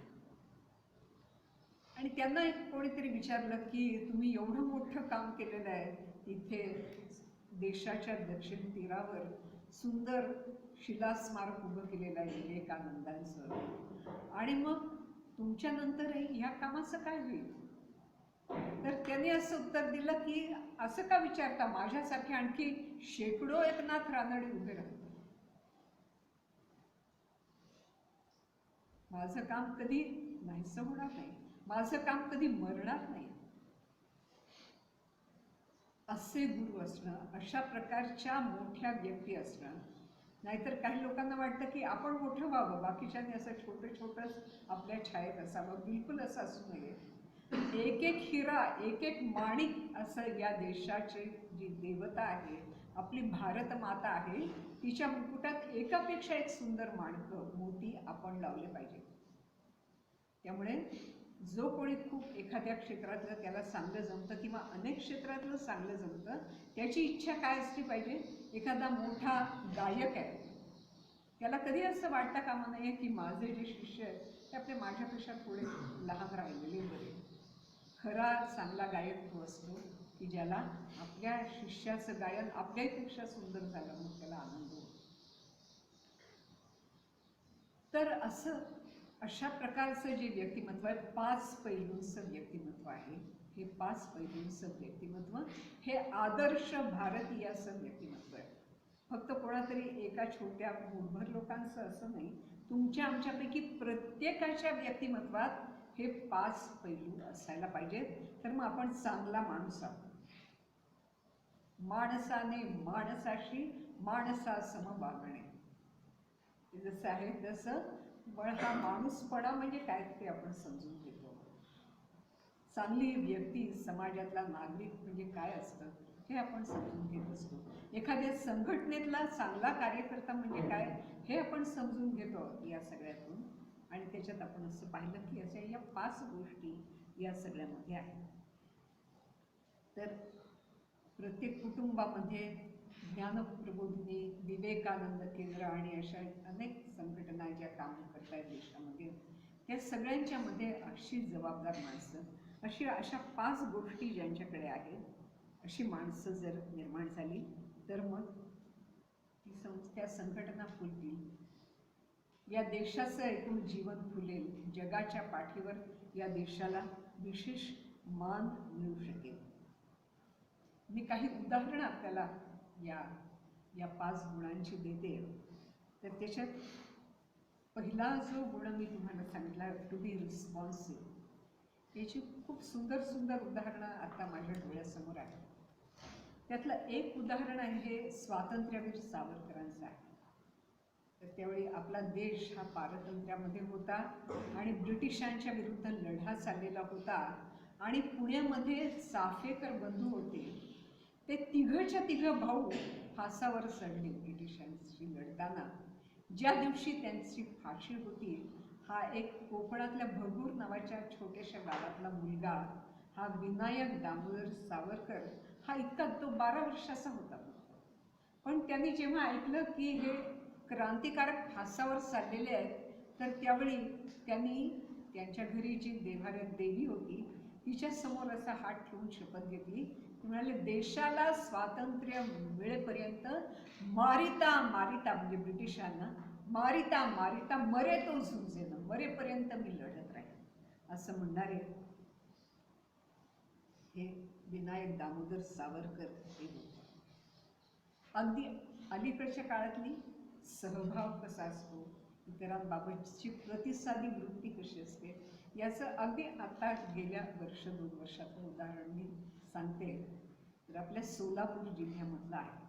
आणि त्यांना कोणीतरी विचारलं की तुम्ही एवढं मोठं काम केलेलं आहे, तिथे देशाच्या दक्षिण तीरावर सुंदर शिलास्मारक उभं केलेलं आहे विवेकानंदांचं, आणि मग तुमच्यानंतरही ह्या कामाचं काय होईल. तर त्यांनी असं उत्तर दिलं की असं का विचारता, माझ्यासारखे आणखी शेकडो एकनाथ रानडे उभे राहतात, माझं काम कधी नाहीसं होणार नाही, माझं काम कधी मरणार नाही. असे गुरु असणं, अशा प्रकारच्या मोठ्या व्यक्ती असणं. नाहीतर काही लोकांना वाटतं की आपण मोठं व्हावं, बाकीच्यांनी असं छोटं छोटंच आपल्या छायेत असावं. बिलकुल असं असू नये. एक एक हिरा, एक एक माणिक असं या देशाची जी देवता आहे, आपली भारत माता आहे, तिच्या मुकुटात एकापेक्षा एक सुंदर माणकं, मोती आपण लावले पाहिजे. त्यामुळे जो कोणी खूप एखाद्या क्षेत्रातलं त्याला चांगलं जमतं किंवा अनेक क्षेत्रातलं चांगलं जमतं, त्याची इच्छा काय असली पाहिजे? एखादा मोठा गायक आहे, त्याला कधी असं वाटता कामा नये की माझे जे शिष्य आहेत ते आपले माझ्यापेक्षा थोडे लहान राहिलेले बरे. खरा चांगला गायक तो असतो की ज्याला आपल्या शिष्याचं गायन आपल्यापेक्षा सुंदर झालं मग त्याला आनंद होतो. तर अशा प्रकारचं जे व्यक्तिमत्व आहे, 5 पैलूंचं व्यक्तिमत्व आहे. हे 5 पैलूंचं व्यक्तिमत्व हे आदर्श भारतीयाचं व्यक्तिमत्व आहे. फक्त कोणातरी एका छोट्या मूठभर लोकांचं असं नाही, तुमच्या आमच्यापैकी प्रत्येकाच्या व्यक्तिमत्वात हे 5 पैलू असायला पाहिजेत. तर मग आपण चांगला माणूस आहोत. माणसाने माणसाशी माणसासम वागणे, जसं आहे तसं. पण हा माणूसपणा म्हणजे काय ते आपण समजून घेतो. चांगली व्यक्ती, समाजातला नागरिक म्हणजे काय असतं हे आपण समजून घेत असतो. एखाद्या संघटनेतला चांगला कार्यकर्ता म्हणजे काय हे आपण समजून घेतो या सगळ्यातून. आणि त्याच्यात आपण असं पाहिलं की अशा या 5 गोष्टी या सगळ्यामध्ये आहेत. तर प्रत्येक कुटुंबामध्ये ज्ञानप्रबोधिनी, विवेकानंद केंद्र आणि अशा अनेक संघटना ज्या काम करत आहेत देशामध्ये, त्या सगळ्यांच्या मध्ये अशी जबाबदार माणसं, अशा 5 गोष्टी ज्यांच्याकडे आहेत, अशी माणसं जर निर्माण झाली तर मग त्या संघटना फुलतील, या देशाचं एकूण जीवन फुलेल, जगाच्या पाठीवर या देशाला विशेष मान मिळू शकेल. मी काही उदाहरणं आपल्याला या 5 गुणांची देते. तर त्याच्यात पहिला जो गुण मी तुम्हाला सांगितला, टू बी रिस्पॉन्सिव्ह, याची खूप सुंदर सुंदर उदाहरणं आता माझ्या डोळ्यासमोर आहेत. त्यातलं एक उदाहरण आहे हे स्वातंत्र्यवीर सावरकरांचं आहे. तर त्यावेळी आपला देश हा पारतंत्र्यामध्ये होता आणि ब्रिटिशांच्या विरुद्ध लढा चाललेला होता. आणि पुण्यामध्ये चाफेकर बंधू होते, ते तिघच्या तिघ भाऊ फासावर चढले ब्रिटिशांशी लढताना. ज्या दिवशी त्यांची फाशी होती, हा एक कोकणातल्या भगूर नावाच्या छोट्याशा गावातला मुलगा, हा विनायक दामोदर सावरकर, हा इतका तो 12 वर्षाचा होता. पण त्यांनी जेव्हा ऐकलं की हे क्रांतिकारक फासावर चाललेले आहेत, तर त्यावेळी त्यांनी त्यांच्या घरी जी देवाऱ्यात देवी होती तिच्या समोर असा हात ठेवून शपथ घेतली. ते म्हणाले, देशाला स्वातंत्र्य मिळेपर्यंत मारिता मारिता, म्हणजे ब्रिटिशांना मारिता मारिता मरे तो झुंजेन, मरेपर्यंत मी लढत राहील, असं म्हणणारे हे विनायक दामोदर सावरकर हे होते. अगदी अलीकडच्या काळातली सहभाव कसा असतो, इतरांबाबतची प्रतिसादी वृत्ती कशी असते, याचं अगदी आता गेल्या 1-2 वर्षाचं उदाहरण मी सांगते. तर आपल्या सोलापूर जिल्ह्यामधला आहे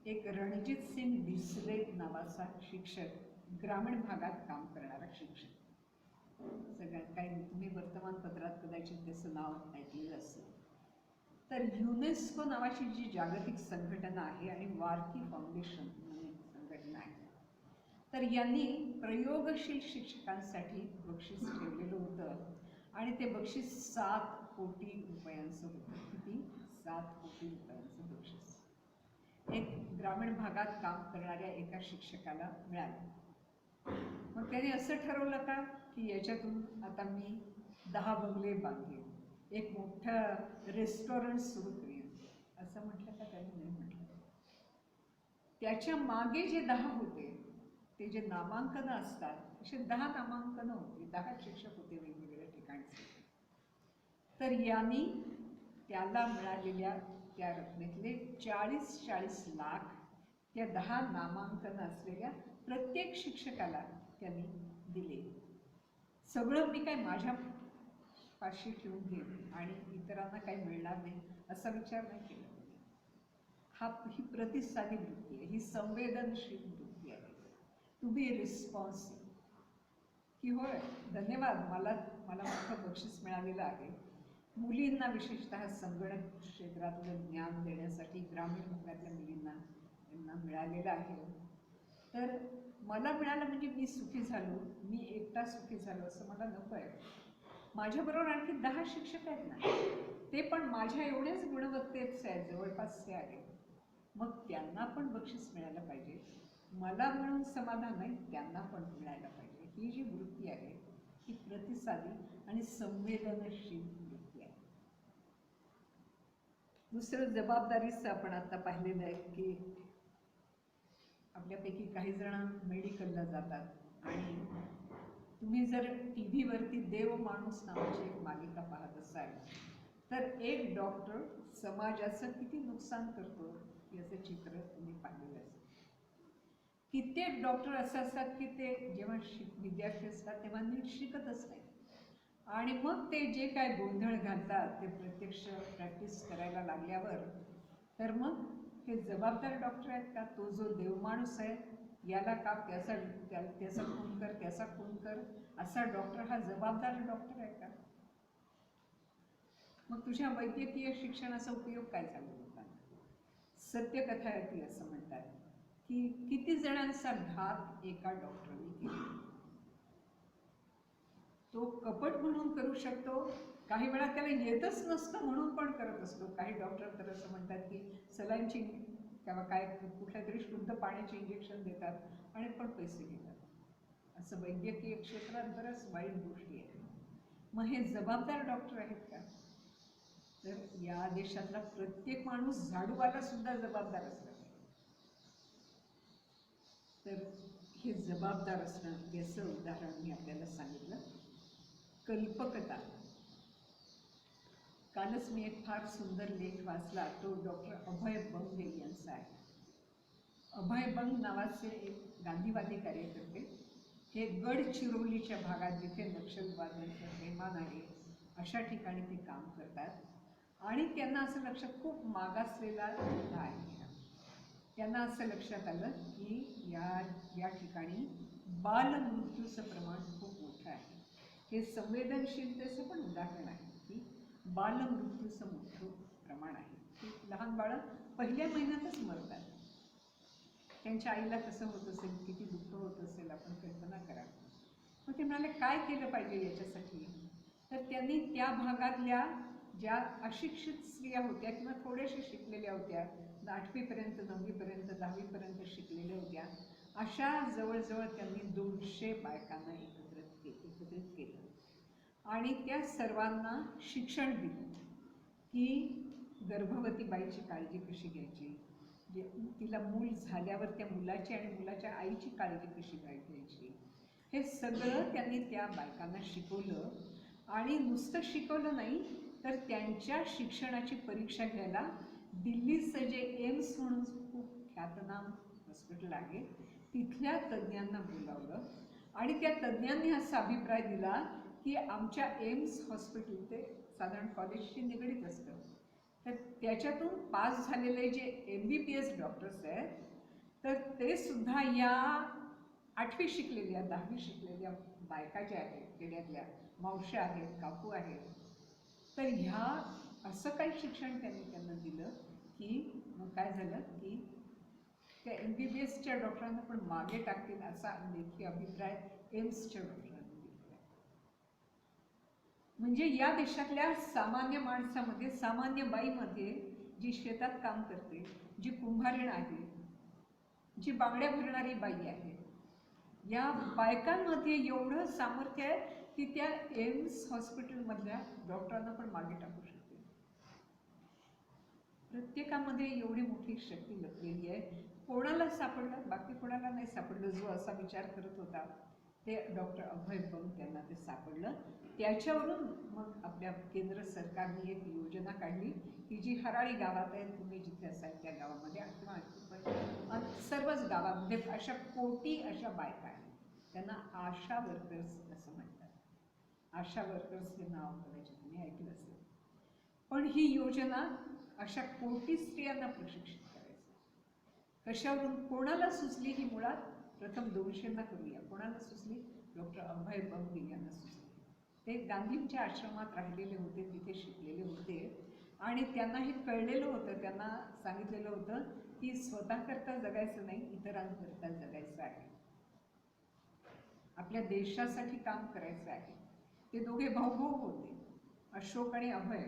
एक रणजित सिंग डिसले नावाचा शिक्षक, ग्रामीण भागात काम करणारा शिक्षक. सगळ्यात काही तुम्ही वर्तमानपत्रात कदाचित त्याचं नाव ऐकलेलं असेल. तर युनेस्को नावाची जी जागतिक संघटना आहे आणि वार्की फाउंडेशन म्हणून संघटना आहे, तर यांनी प्रयोगशील शिक्षकांसाठी बक्षीस ठेवलेलं होतं. आणि ते बक्षीस 7 कोटी रुपयांचं होतं. किती? 7 कोटी रुपयांचं बक्षीस एक ग्रामीण भागात काम करणाऱ्या एका शिक्षकाला मिळालं. मग त्याने असं ठरवलं का की याच्यातून आता मी 10 बंगले बांधेन, एक मोठं रेस्टॉरंट सुरू करेन, असं म्हटलं का? त्याने नाही म्हटलं. त्याच्या मागे जे 10 होते, ते जे नामांकन असतात, असे 10 नामांकन होते, 10 शिक्षक होते वेगवेगळ्या ठिकाणचे. तर यांनी त्याला मिळालेल्या त्या रकमेतले 40 लाख त्या 10 नामांकन असलेल्या प्रत्येक शिक्षकाला त्यांनी दिले. सगळं मी काय माझ्या पाशी ठेवून घेईन आणि इतरांना काही मिळणार नाही असा विचार नाही केला. ही प्रतिसादी वृत्ती आहे, ही संवेदनशील वृत्ती आहे. टू बी रिस्पॉन्सिव्ह, की होय धन्यवाद, मला मोठं बक्षीस मिळालेलं आहे. मुलींना विशेषतः संगणक क्षेत्रातलं ज्ञान देण्यासाठी ग्रामीण भागातल्या मुलींना यांना मिळालेलं आहे. तर मला मिळालं म्हणजे मी सुखी झालो, मी एकटा सुखी झालो असं मला नको आहे. माझ्याबरोबर आणखी 10 शिक्षक आहेत ना, ते पण माझ्या एवढ्याच गुणवत्तेचे आहेत, जवळपासचे आहेत. मग त्यांना पण बक्षीस मिळायला पाहिजे. मला मिळून समाधान नाही, त्यांना पण मिळायला पाहिजे. ही जी वृत्ती आहे ही प्रतिसादी आणि संवेदनशील वृत्ती आहे. दुसरं जबाबदारीचं आपण आता पाहिलेलं आहे की आपल्यापैकी काही जण मेडिकलला जातात आणि तुम्ही जर TV वरती देव माणूस नावाची एक मालिका पाहत असाल तर एक डॉक्टर समाजाचं किती नुकसान करतो याचं चित्र तुम्ही पाहिलेलं असेल. कित्येक डॉक्टर असे असतात की ते जेव्हा विद्यार्थी असतात तेव्हा नीट शिकतच नाही आणि मग ते जे काय गोंधळ घालतात ते प्रत्यक्ष प्रॅक्टिस करायला लागल्यावर तर मग हे जबाबदार डॉक्टर आहेत का? तो जो देवमाणूस आहे याला का त्याचा खून कर, त्याचा खून कर, असा डॉक्टर हा जबाबदार डॉक्टर आहे का? मग तुझ्या वैद्यकीय शिक्षणाचा उपयोग काय झाला लोकांना? सत्यकथा आहे ती, असं म्हणतात की किती जणांचा घात एका डॉक्टरने केला. तो कपट म्हणून करू शकतो, काही वेळा त्याला येतच नसतं म्हणून पण करत असतो. काही डॉक्टर तर असं म्हणतात की सलाईनची किंवा काय कुठल्या तरी शुद्ध पाण्याचे इंजेक्शन देतात आणि पण पैसे घेतात. असं वैद्यकीय क्षेत्रात बऱ्याच वाईट गोष्टी आहेत. मग हे जबाबदार डॉक्टर आहेत का? तर या देशातला प्रत्येक माणूस झाडूवाला सुद्धा जबाबदार असला तर हे जबाबदार असणं याचं उदाहरण मी आपल्याला सांगितलं. कल्पकता. कालच मी एक फार सुंदर लेख वाचला, तो डॉक्टर अभय बंग यांचा आहे. अभय बंग नावाचे एक गांधीवादी कार्यकर्ते हे गडचिरोलीच्या भागात जिथे नक्षलवाद्यांचं थैमान आहे अशा ठिकाणी ते काम करतात आणि त्यांना असं लक्षात खूप मागासलेला जिल्हा आहे. त्यांना असं लक्षात आलं की या ठिकाणी बालमृत्यूचं प्रमाण खूप मोठं आहे. हे संवेदनशीलतेचं पण उदाहरण आहे की बालमृत्यूचं मोठं प्रमाण आहे. की लहान बाळं पहिल्या महिन्यातच मरतात. त्यांच्या आईला कसं होत असेल, किती दुःख होत असेल, आपण कल्पना करा. मग ते म्हणाले काय केलं पाहिजे याच्यासाठी? तर त्यांनी त्या भागातल्या ज्या अशिक्षित स्त्रिया होत्या किंवा थोड्याशा शिकलेल्या होत्या, 8वीपर्यंत 9वीपर्यंत 10वीपर्यंत शिकलेल्या होत्या, अशा जवळजवळ त्यांनी 200 बायकांना एकत्रित केलं आणि त्या सर्वांना शिक्षण दिलं की गर्भवती बाईची काळजी कशी घ्यायची, तिला मूल झाल्यावर त्या मुलाची आणि मुलाच्या आईची काळजी कशी घ्यायची, हे सगळं त्यांनी त्या बायकांना शिकवलं. आणि नुसतं शिकवलं नाही तर त्यांच्या शिक्षणाची परीक्षा घ्यायला दिल्लीचं जे एम्स म्हणून खूप ख्यातनाम हॉस्पिटल आहे तिथल्या तज्ज्ञांना बोलावलं आणि त्या तज्ज्ञांनी असा अभिप्राय दिला की आमच्या एम्स हॉस्पिटल ते साधारण कॉलेजशी निगडीत असतं, तर त्याच्यातून पास झालेले जे MBBS डॉक्टर्स आहेत तर ते सुद्धा या 8वी शिकलेल्या 10वी शिकलेल्या बायका ज्या आहेत, खेड्यातल्या मावश्या आहेत, काकू आहेत, तर ह्या असं काही शिक्षण त्यांना दिलं की मग काय झालं की त्या MBBSच्या डॉक्टरांना पण मागे टाकतील असा लेखी अभिप्राय एम्सच्या डॉक्टरांनी दिला. म्हणजे या देशातल्या सामान्य माणसामध्ये, सामान्य बाईमध्ये, जी शेतात काम करते, जी कुंभारीण आहे, जी बांगड्या भरणारी बाई आहे, या बायकांमध्ये एवढं सामर्थ्य आहे की त्या एम्स हॉस्पिटलमधल्या डॉक्टरांना पण मागे टाकू शकते. प्रत्येकामध्ये एवढी मोठी शक्ती लपलेली आहे. कोणाला सापडलं, बाकी कोणाला नाही सापडलं. जो असा विचार करत होता ते डॉक्टर अभय बंग त्यांना ते सापडलं. त्याच्यावरून मग आपल्या केंद्र सरकारने एक योजना काढली की जी हराळी गावात आहे, तुम्ही जिथे असाल त्या गावामध्ये किंवा सर्वच गावामध्ये अशा कोटी अशा बायका आहेत, त्यांना आशा वर्कर्स असं म्हणतात. आशा वर्कर्स हे नाव कदाचित तुम्ही ऐकलं असेल. पण ही योजना अशा कोटी स्त्रियांना प्रशिक्षित करायचं. कशावरून, कोणाला सुचली ही? मुळात प्रथम 200 करूया. कोणाला सुचली? डॉक्टर अभय बंग यांना सुचली. ते गांधींच्या आश्रमात राहिलेले होते, तिथे शिकलेले होते आणि त्यांना हे कळलेलं होतं. त्यांना सांगितलेलं होतं की स्वतःकरता जगायचं नाही, इतरांकरता जगायचं आहे, आपल्या देशासाठी काम करायचं आहे. ते दोघे भाऊ होते, अशोक आणि अभय.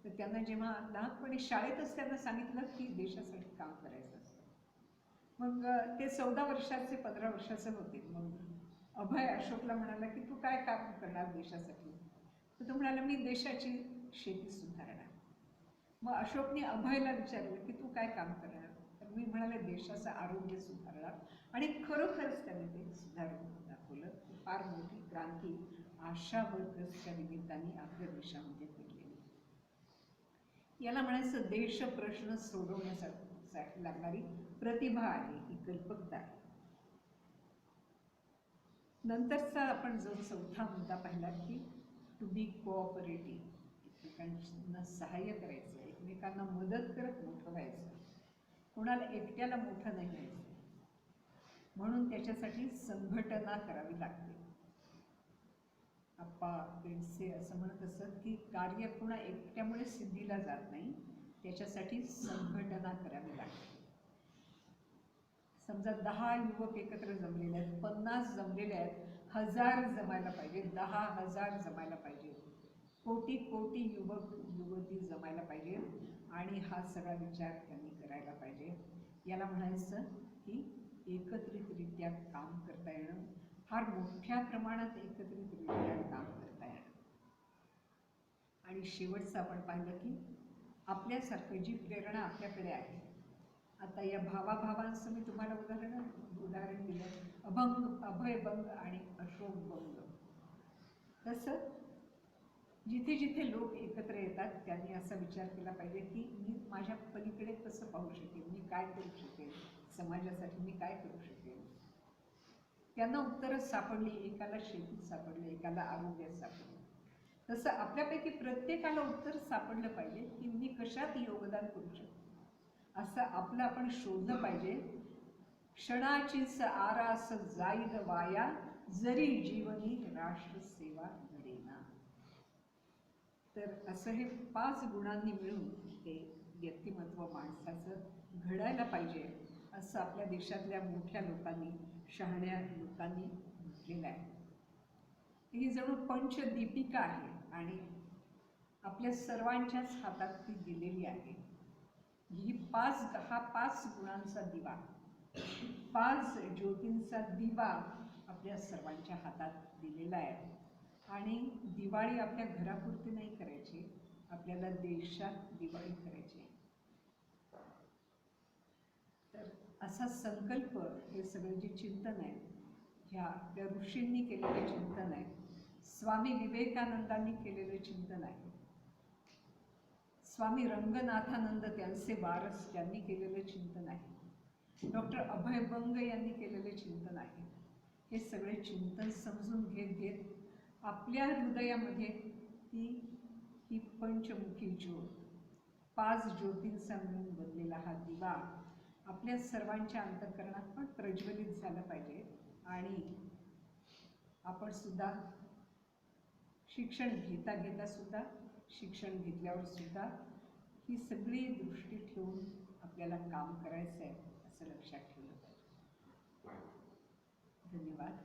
तर त्यांना जेव्हा लहानपणी शाळेतच त्यांना सांगितलं की देशासाठी काम करायचं असतं. मग ते 14 वर्षाचे 15 वर्षाचे होते. मग अभय अशोकला म्हणाला की तू काय काम करणार देशासाठी? तर तो म्हणाला मी देशाची शेती सुधारणार. मग अशोकने अभयला विचारलं की तू काय काम करणार? तर मी म्हणाले देशाचं आरोग्य सुधारणार. आणि खरोखरच त्याने ते सुधारून दाखवलं. फार मोठी क्रांती आशा वर्कर्सच्या निमित्ताने आपल्या देशामध्ये घडलेली. याला म्हणायचं देश प्रश्न सोडवण्यासाठी लागणारी प्रतिभा आहे, ही कल्पकता आहे. नंतरचा आपण जो चौथा मुद्दा पाहिला की टू बी कोऑपरेटिव्ह, एकमेकांना सहाय्य करायचं, एकमेकांना मदत करत मोठं व्हायचं, कोणाला एकट्याला मोठं नाही व्हायचं. म्हणून त्याच्यासाठी संघटना करावी लागते. आप्पा पेंडसे असं म्हणत असत की कार्य कोणा एकट्यामुळे सिद्धीला जात नाही, त्याच्यासाठी संघटना करावी लागते. समजा 10 युवक एकत्र जमलेले आहेत, 50 जमलेले आहेत, 1000 जमायला पाहिजे, 10,000 जमायला पाहिजे, कोटी कोटी युवक युवती जमायला पाहिजे. आणि हा सगळा विचार त्यांनी करायला पाहिजे. याला म्हणायचं की एकत्रितरित्या काम करता येणं, फार मोठ्या प्रमाणात एकत्रितरित्या काम करता येणं. आणि शेवटचं आपण पाहिलं की आपल्यासारखं जी प्रेरणा आपल्याकडे आहे. आता या भावाभावांचं मी तुम्हाला उदाहरण दिलं, अभय बंग आणि अशोक बंग. तसं जिथे जिथे लोक एकत्र येतात त्यांनी असा विचार केला पाहिजे की मी माझ्या पलीकडे कसं पाहू शकेन, मी काय करू शकेन, समाजासाठी मी काय करू शकेन. त्यांना उत्तरच सापडली. एकाला शेतीत सापडलं, एकाला आरोग्यात सापडलं. तसं आपल्यापैकी प्रत्येकाला उत्तर सापडलं पाहिजे की मी कशात योगदान करू शकतो, असं आपलं आपण शोधलं पाहिजे. क्षणाचीच आरास जाईल वाया, जरी जीवनी राष्ट्र सेवा घडेना. तर असं हे 5 गुणांनी मिळून हे व्यक्तिमत्व माणसाचं घडायला पाहिजे, असं आपल्या देशातल्या मोठ्या लोकांनी, शहाण्या लोकांनी म्हटलेलं आहे. ही जणू पंचदीपिका आहे आणि आपल्या सर्वांच्याच हातात ती दिलेली आहे. हा 5 गुणांचा दिवा, 5 ज्योतींचा दिवा आपल्या सर्वांच्या हातात दिलेला आहे. आणि दिवाळी आपल्या घरापुरती नाही करायची, आपल्याला देशात दिवाळी करायची. तर असा संकल्प, हे सगळे जे चिंतन आहे, ह्या आपल्या ऋषींनी केलेले चिंतन आहे, स्वामी विवेकानंदांनी केलेले चिंतन आहे, स्वामी रंगनाथानंद त्यांचे वारस त्यांनी केलेले चिंतन आहे, डॉक्टर अभय बंग यांनी केलेले चिंतन आहे. हे सगळे चिंतन समजून घेत आपल्या हृदयामध्ये ही पंचमुखी ज्योत, 5 ज्योतींचा मिळून बनलेला हा दिवा आपल्या सर्वांच्या अंतःकरणात पण प्रज्वलित झाला पाहिजे. आणि आपण सुद्धा शिक्षण घेता सुद्धा, शिक्षण घेतल्यावर सुद्धा ही सगळी दृष्टी ठेवून आपल्याला काम करायचं आहे, असं लक्षात ठेवलं पाहिजे. धन्यवाद.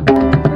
धन्यवाद.